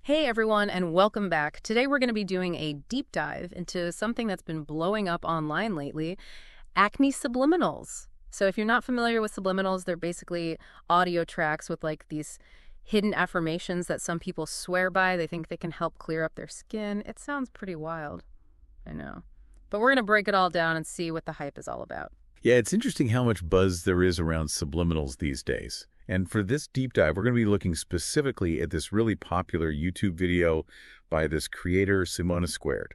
Hey everyone, and welcome back. Today we're going to be doing a deep dive into something that's been blowing up online lately, acne subliminals. So if you're not familiar with subliminals, they're basically audio tracks with like these hidden affirmations that some people swear by. They think they can help clear up their skin. It sounds pretty wild, I know. But we're going to break it all down and see what the hype is all about. Yeah, it's interesting how much buzz there is around subliminals these days. And for this deep dive, we're going to be looking specifically at this really popular YouTube video by this creator, Simone Squared.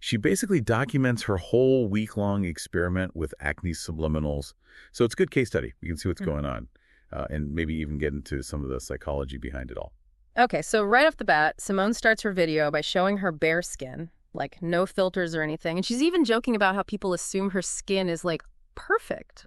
She basically documents her whole week-long experiment with acne subliminals. So it's a good case study. You can see what's going on and maybe even get into some of the psychology behind it all. Okay, so right off the bat, Simone starts her video by showing her bare skin, like no filters or anything. And she's even joking about how people assume her skin is like perfect.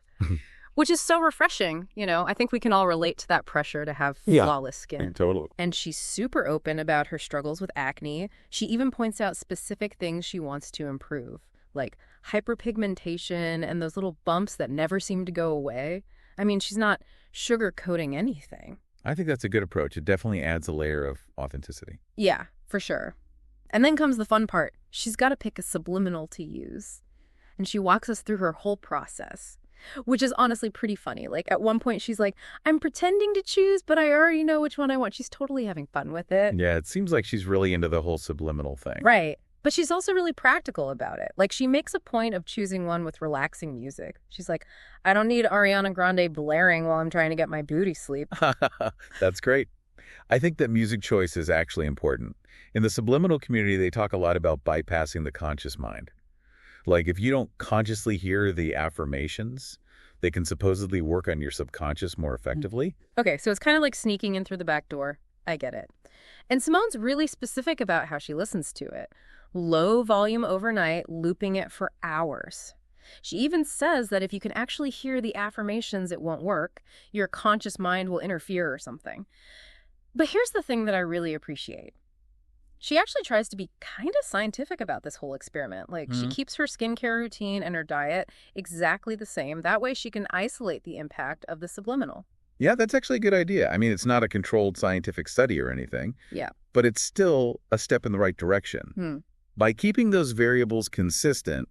Which is so refreshing, you know. I think we can all relate to that pressure to have flawless skin. Totally. And she's super open about her struggles with acne. She even points out specific things she wants to improve, like hyperpigmentation and those little bumps that never seem to go away. I mean, she's not sugarcoating anything. I think that's a good approach. It definitely adds a layer of authenticity. Yeah, for sure. And then comes the fun part. She's got to pick a subliminal to use. And she walks us through her whole process. Which is honestly pretty funny. Like, at one point, she's like, I'm pretending to choose, but I already know which one I want. She's totally having fun with it. Yeah, it seems like she's really into the whole subliminal thing. Right. But she's also really practical about it. Like, she makes a point of choosing one with relaxing music. She's like, I don't need Ariana Grande blaring while I'm trying to get my beauty sleep. That's great. I think that music choice is actually important. In the subliminal community, they talk a lot about bypassing the conscious mind. Like, if you don't consciously hear the affirmations, they can supposedly work on your subconscious more effectively. Okay, so it's kind of like sneaking in through the back door. I get it. And Simone's really specific about how she listens to it. Low volume overnight, looping it for hours. She even says that if you can actually hear the affirmations, it won't work. Your conscious mind will interfere or something. But here's the thing that I really appreciate. She actually tries to be kind of scientific about this whole experiment. Like, she keeps her skincare routine and her diet exactly the same. That way she can isolate the impact of the subliminal. Yeah, that's actually a good idea. I mean, it's not a controlled scientific study or anything. Yeah. But it's still a step in the right direction. By keeping those variables consistent,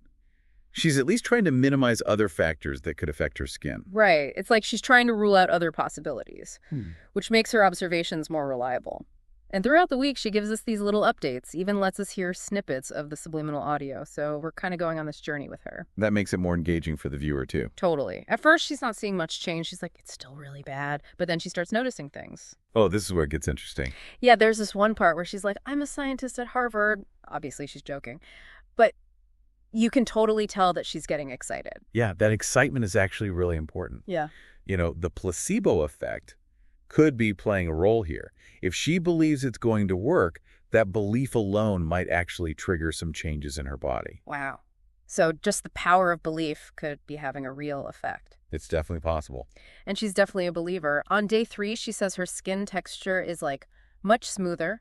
she's at least trying to minimize other factors that could affect her skin. Right. It's like she's trying to rule out other possibilities, which makes her observations more reliable. And throughout the week, she gives us these little updates, even lets us hear snippets of the subliminal audio. So we're kind of going on this journey with her. That makes it more engaging for the viewer, too. Totally. At first, she's not seeing much change. She's like, it's still really bad. But then she starts noticing things. Oh, this is where it gets interesting. Yeah, there's this one part where she's like, I'm a scientist at Harvard. Obviously, she's joking. But you can totally tell that she's getting excited. Yeah, that excitement is actually really important. Yeah. You know, the placebo effect could be playing a role here. If she believes it's going to work, that belief alone might actually trigger some changes in her body. Wow. So just the power of belief could be having a real effect. It's definitely possible. And she's definitely a believer. On day 3, she says her skin texture is like much smoother.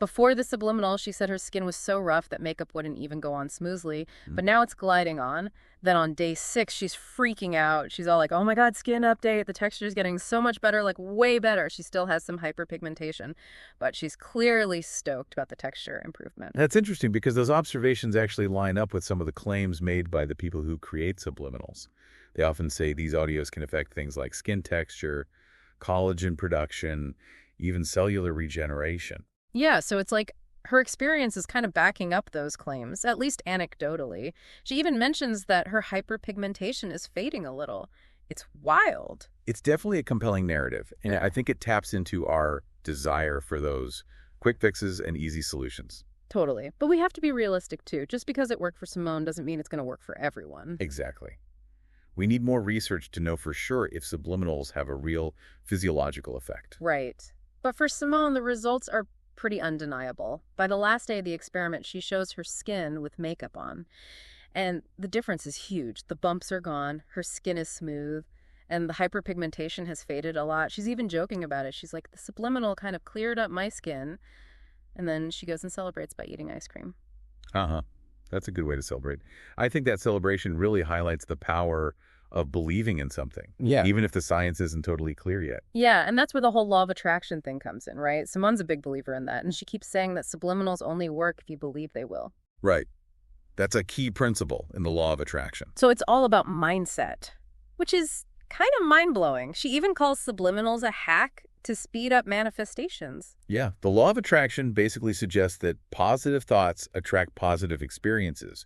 Before the subliminal, she said her skin was so rough that makeup wouldn't even go on smoothly. But now it's gliding on. Then on day 6, she's freaking out. She's all like, oh my God, skin update. The texture is getting so much better, like way better. She still has some hyperpigmentation, but she's clearly stoked about the texture improvement. That's interesting because those observations actually line up with some of the claims made by the people who create subliminals. They often say these audios can affect things like skin texture, collagen production, even cellular regeneration. Yeah, so it's like her experience is kind of backing up those claims, at least anecdotally. She even mentions that her hyperpigmentation is fading a little. It's wild. It's definitely a compelling narrative, and I think it taps into our desire for those quick fixes and easy solutions. Totally. But we have to be realistic, too. Just because it worked for Simone doesn't mean it's going to work for everyone. Exactly. We need more research to know for sure if subliminals have a real physiological effect. Right. But for Simone, the results are pretty undeniable. By the last day of the experiment, she shows her skin with makeup on. And the difference is huge. The bumps are gone, her skin is smooth, and the hyperpigmentation has faded a lot. She's even joking about it. She's like, the subliminal kind of cleared up my skin. And then she goes and celebrates by eating ice cream. That's a good way to celebrate. I think that celebration really highlights the power of believing in something, Yeah. even if the science isn't totally clear yet. Yeah, and that's where the whole law of attraction thing comes in, right? Simone's a big believer in that, and she keeps saying that subliminals only work if you believe they will. Right. That's a key principle in the law of attraction. So it's all about mindset, which is kind of mind-blowing. She even calls subliminals a hack to speed up manifestations. Yeah, the law of attraction basically suggests that positive thoughts attract positive experiences,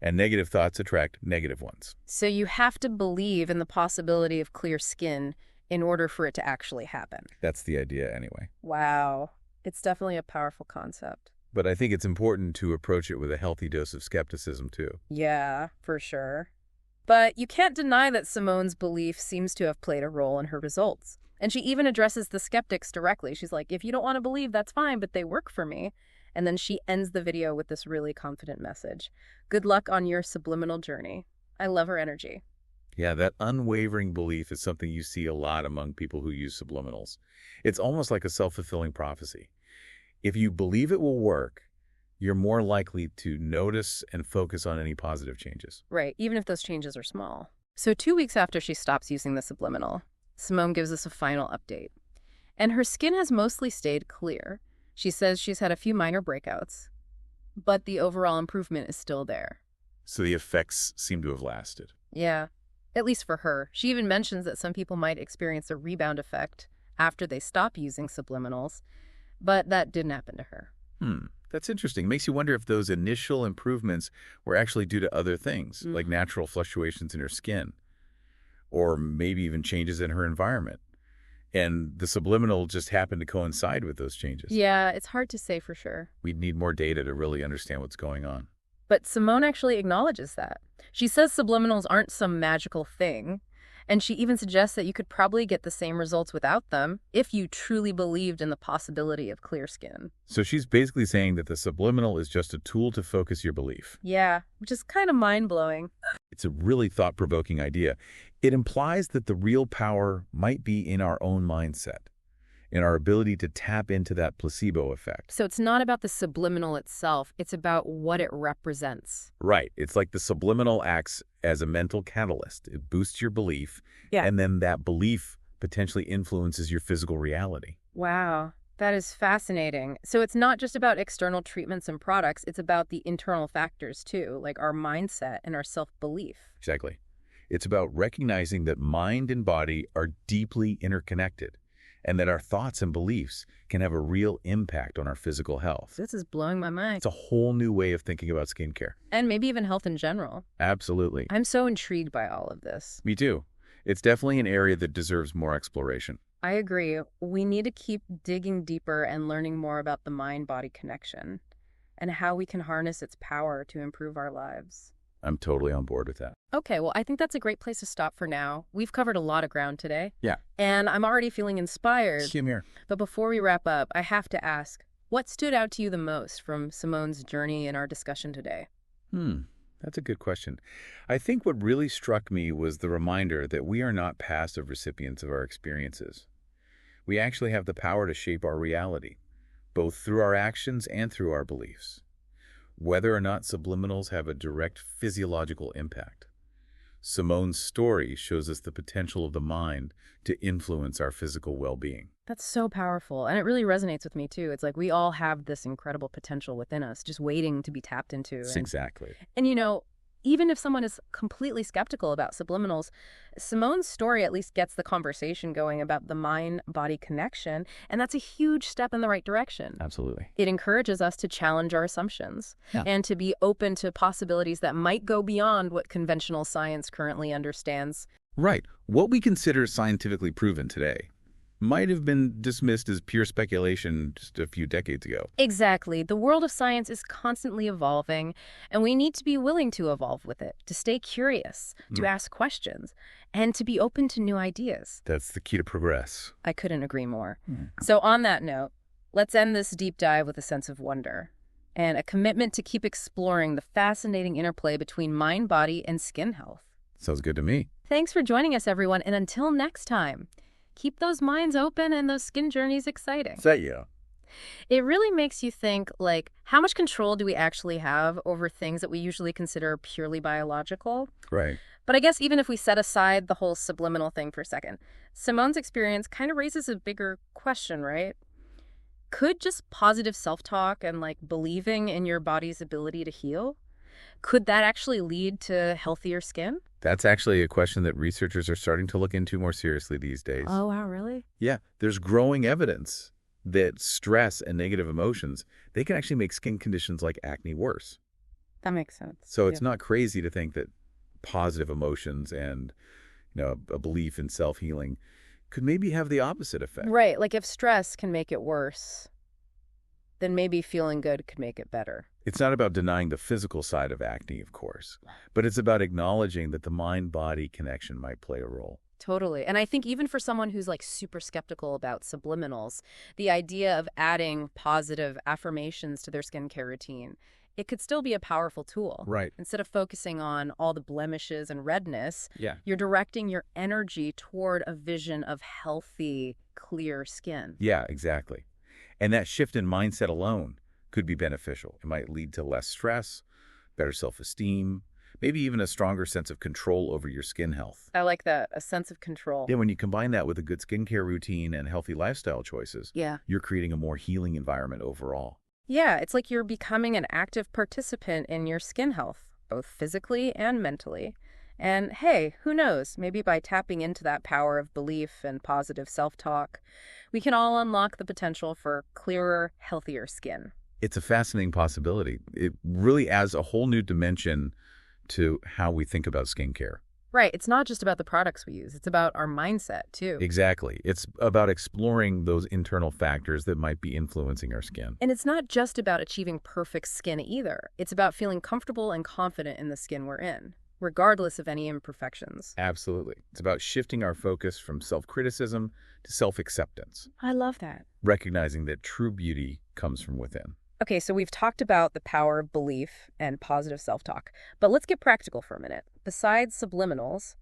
and negative thoughts attract negative ones. So you have to believe in the possibility of clear skin in order for it to actually happen. That's the idea anyway. Wow. It's definitely a powerful concept. But I think it's important to approach it with a healthy dose of skepticism, too. Yeah, for sure. But you can't deny that Simone's belief seems to have played a role in her results. And she even addresses the skeptics directly. She's like, if you don't want to believe, that's fine, but they work for me. And then she ends the video with this really confident message. Good luck on your subliminal journey. I love her energy. Yeah, that unwavering belief is something you see a lot among people who use subliminals. It's almost like a self-fulfilling prophecy. If you believe it will work, you're more likely to notice and focus on any positive changes. Right, even if those changes are small. So 2 weeks after she stops using the subliminal, Simone gives us a final update. And her skin has mostly stayed clear. She says she's had a few minor breakouts, but the overall improvement is still there. So the effects seem to have lasted. Yeah, at least for her. She even mentions that some people might experience a rebound effect after they stop using subliminals, but that didn't happen to her. That's interesting. Makes you wonder if those initial improvements were actually due to other things, like natural fluctuations in her skin, or maybe even changes in her environment. And the subliminal just happened to coincide with those changes. Yeah, it's hard to say for sure. We'd need more data to really understand what's going on. But Simone actually acknowledges that. She says subliminals aren't some magical thing, and she even suggests that you could probably get the same results without them if you truly believed in the possibility of clear skin. So she's basically saying that the subliminal is just a tool to focus your belief. Yeah, which is kind of mind-blowing. It's a really thought-provoking idea. It implies that the real power might be in our own mindset, in our ability to tap into that placebo effect. So it's not about the subliminal itself, it's about what it represents. Right. It's like the subliminal acts as a mental catalyst. It boosts your belief, and then that belief potentially influences your physical reality. Wow, that is fascinating. So it's not just about external treatments and products, it's about the internal factors too, like our mindset and our self-belief. Exactly. It's about recognizing that mind and body are deeply interconnected, and that our thoughts and beliefs can have a real impact on our physical health. This is blowing my mind. It's a whole new way of thinking about skincare. And maybe even health in general. Absolutely. I'm so intrigued by all of this. Me too. It's definitely an area that deserves more exploration. I agree. We need to keep digging deeper and learning more about the mind-body connection and how we can harness its power to improve our lives. I'm totally on board with that. Okay, well, I think that's a great place to stop for now. We've covered a lot of ground today. Yeah. And I'm already feeling inspired. Same here. But before we wrap up, I have to ask, what stood out to you the most from Simone's journey in our discussion today? That's a good question. I think what really struck me was the reminder that we are not passive recipients of our experiences. We actually have the power to shape our reality, both through our actions and through our beliefs. Whether or not subliminals have a direct physiological impact. Simone's story shows us the potential of the mind to influence our physical well-being. That's so powerful, and it really resonates with me, too. It's like we all have this incredible potential within us, just waiting to be tapped into. Exactly. And you know, even if someone is completely skeptical about subliminals, Simone's story at least gets the conversation going about the mind-body connection, and that's a huge step in the right direction. Absolutely. It encourages us to challenge our assumptions and to be open to possibilities that might go beyond what conventional science currently understands. Right. What we consider scientifically proven today might have been dismissed as pure speculation just a few decades ago. Exactly. The world of science is constantly evolving, and we need to be willing to evolve with it, to stay curious, to ask questions, and to be open to new ideas. That's the key to progress. I couldn't agree more. So on that note, let's end this deep dive with a sense of wonder and a commitment to keep exploring the fascinating interplay between mind, body, and skin health. Sounds good to me. Thanks for joining us, everyone, and until next time, keep those minds open and those skin journeys exciting. Yeah. It really makes you think, like, how much control do we actually have over things that we usually consider purely biological? Right. But I guess even if we set aside the whole subliminal thing for a second, Simone's experience kind of raises a bigger question, right? Could just positive self-talk and like believing in your body's ability to heal, could that actually lead to healthier skin? That's actually a question that researchers are starting to look into more seriously these days. Oh, wow, really? Yeah, there's growing evidence that stress and negative emotions, they can actually make skin conditions like acne worse. That makes sense. So it's not crazy to think that positive emotions and, a belief in self-healing could maybe have the opposite effect. Right, like if stress can make it worse, then maybe feeling good could make it better. It's not about denying the physical side of acne, of course, but it's about acknowledging that the mind-body connection might play a role. Totally. And I think even for someone who's like super skeptical about subliminals, the idea of adding positive affirmations to their skincare routine, it could still be a powerful tool. Right. Instead of focusing on all the blemishes and redness, Yeah. you're directing your energy toward a vision of healthy, clear skin. Yeah, exactly. And that shift in mindset alone could be beneficial. It might lead to less stress, better self-esteem, maybe even a stronger sense of control over your skin health. I like that, a sense of control. Yeah, when you combine that with a good skincare routine and healthy lifestyle choices, Yeah. you're creating a more healing environment overall. Yeah, it's like you're becoming an active participant in your skin health, both physically and mentally. And hey, who knows, maybe by tapping into that power of belief and positive self-talk, we can all unlock the potential for clearer, healthier skin. It's a fascinating possibility. It really adds a whole new dimension to how we think about skincare. Right, it's not just about the products we use, it's about our mindset, too. Exactly. It's about exploring those internal factors that might be influencing our skin. And it's not just about achieving perfect skin either. It's about feeling comfortable and confident in the skin we're in, regardless of any imperfections. Absolutely. It's about shifting our focus from self-criticism to self-acceptance, I love that. recognizing that true beauty comes from within. Okay, so we've talked about the power of belief and positive self-talk, but let's get practical for a minute. Besides subliminals,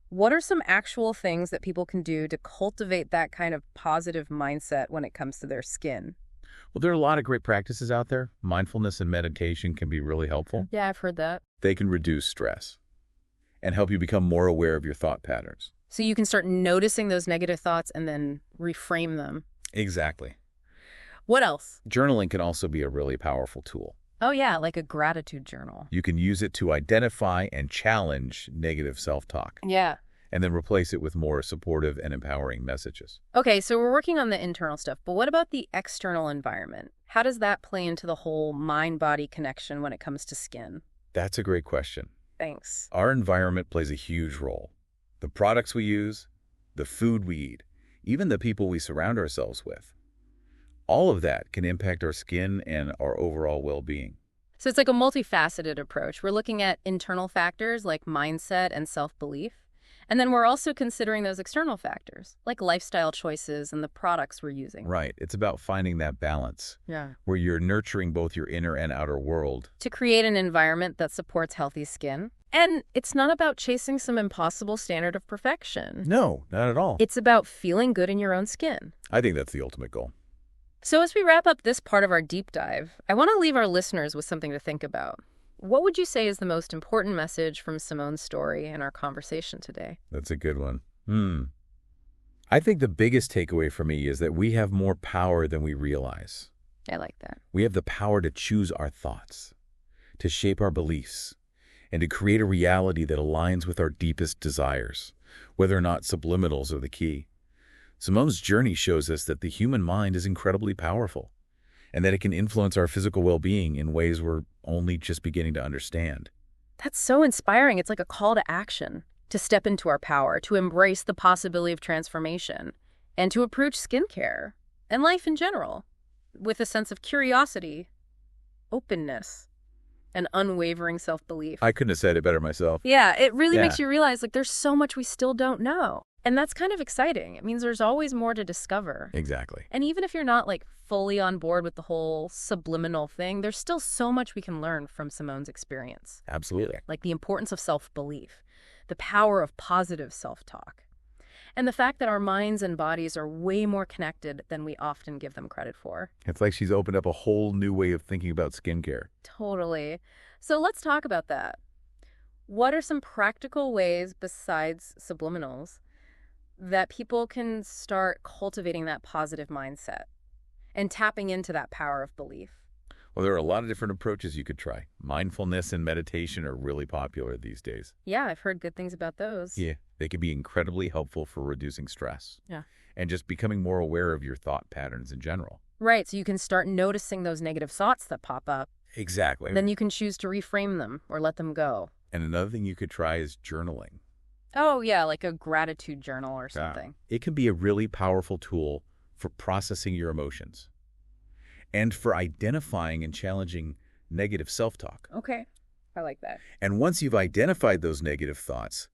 what are some actual things that people can do to cultivate that kind of positive mindset when it comes to their skin? Well, there are a lot of great practices out there. Mindfulness and meditation can be really helpful. Yeah, I've heard that. They can reduce stress and help you become more aware of your thought patterns. So you can start noticing those negative thoughts and then reframe them. Exactly. What else? Journaling can also be a really powerful tool. Oh yeah, like a gratitude journal. You can use it to identify and challenge negative self-talk, Yeah. and then replace it with more supportive and empowering messages. Okay, so we're working on the internal stuff, but what about the external environment? How does that play into the whole mind-body connection when it comes to skin? That's a great question. Thanks. Our environment plays a huge role. The products we use, the food we eat, even the people we surround ourselves with. All of that can impact our skin and our overall well-being. So it's like a multifaceted approach. We're looking at internal factors like mindset and self-belief. And then we're also considering those external factors, like lifestyle choices and the products we're using. Right. It's about finding that balance Yeah. where you're nurturing both your inner and outer world. To create an environment that supports healthy skin. And it's not about chasing some impossible standard of perfection. No, not at all. It's about feeling good in your own skin. I think that's the ultimate goal. So as we wrap up this part of our deep dive, I want to leave our listeners with something to think about. What would you say is the most important message from Simone's story in our conversation today? That's a good one. I think the biggest takeaway for me is that we have more power than we realize. I like that. We have the power to choose our thoughts, to shape our beliefs, and to create a reality that aligns with our deepest desires, whether or not subliminals are the key. Simone's journey shows us that the human mind is incredibly powerful, and that it can influence our physical well-being in ways we're only just beginning to understand. That's so inspiring. It's like a call to action, to step into our power, to embrace the possibility of transformation, and to approach skincare and life in general with a sense of curiosity, openness, and unwavering self-belief. I couldn't have said it better myself. Yeah, it really Yeah. makes you realize like there's so much we still don't know. And that's kind of exciting. It means there's always more to discover. Exactly. And even if you're not like fully on board with the whole subliminal thing, there's still so much we can learn from Simone's experience. Absolutely. Like the importance of self-belief, the power of positive self-talk, and the fact that our minds and bodies are way more connected than we often give them credit for. It's like she's opened up a whole new way of thinking about skincare. Totally. So let's talk about that. What are some practical ways besides subliminals that people can start cultivating that positive mindset and tapping into that power of belief? Well, there are a lot of different approaches you could try. Mindfulness and meditation are really popular these days. Yeah, I've heard good things about those. Yeah, they can be incredibly helpful for reducing stress. Yeah. And just becoming more aware of your thought patterns in general. Right, so you can start noticing those negative thoughts that pop up. Exactly. Then you can choose to reframe them or let them go. And another thing you could try is journaling. Oh, yeah, like a gratitude journal or something. It can be a really powerful tool for processing your emotions and for identifying and challenging negative self-talk. Okay, I like that. And once you've identified those negative thoughts,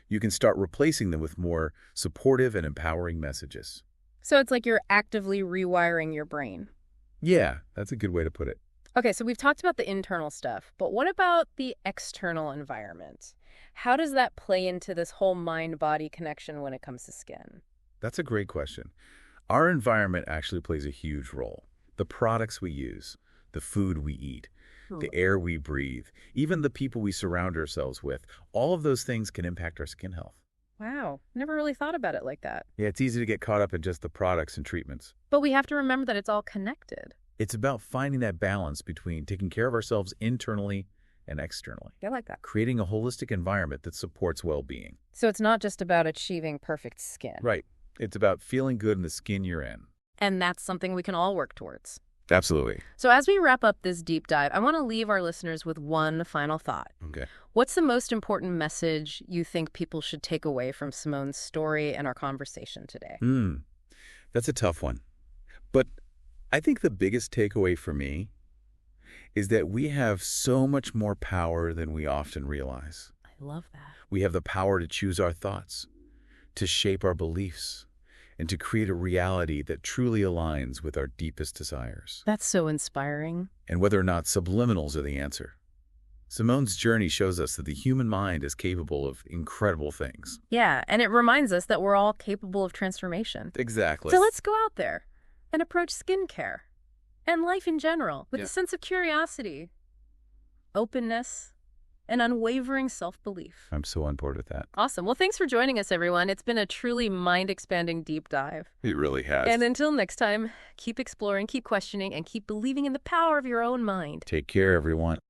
you can start replacing them with more supportive and empowering messages. So it's like you're actively rewiring your brain. Yeah, that's a good way to put it. Okay, so we've talked about the internal stuff, but what about the external environment? How does that play into this whole mind-body connection when it comes to skin? That's a great question. Our environment actually plays a huge role. The products we use, the food we eat, the air we breathe, even the people we surround ourselves with, all of those things can impact our skin health. Wow, never really thought about it like that. Yeah, it's easy to get caught up in just the products and treatments. But we have to remember that it's all connected. It's about finding that balance between taking care of ourselves internally and externally. I like that. Creating a holistic environment that supports well-being. So it's not just about achieving perfect skin. Right. It's about feeling good in the skin you're in. And that's something we can all work towards. Absolutely. So as we wrap up this deep dive, I want to leave our listeners with one final thought. Okay. What's the most important message you think people should take away from Simone's story and our conversation today? That's a tough one. But I think the biggest takeaway for me is that we have so much more power than we often realize. I love that. We have the power to choose our thoughts, to shape our beliefs, and to create a reality that truly aligns with our deepest desires. That's so inspiring. And whether or not subliminals are the answer. Simone's journey shows us that the human mind is capable of incredible things. Yeah, and it reminds us that we're all capable of transformation. Exactly. So let's go out there and approach skincare and life in general with a sense of curiosity, openness, and unwavering self-belief. I'm so on board with that. Awesome. Well, thanks for joining us, everyone. It's been a truly mind-expanding deep dive. It really has. And until next time, keep exploring, keep questioning, and keep believing in the power of your own mind. Take care, everyone.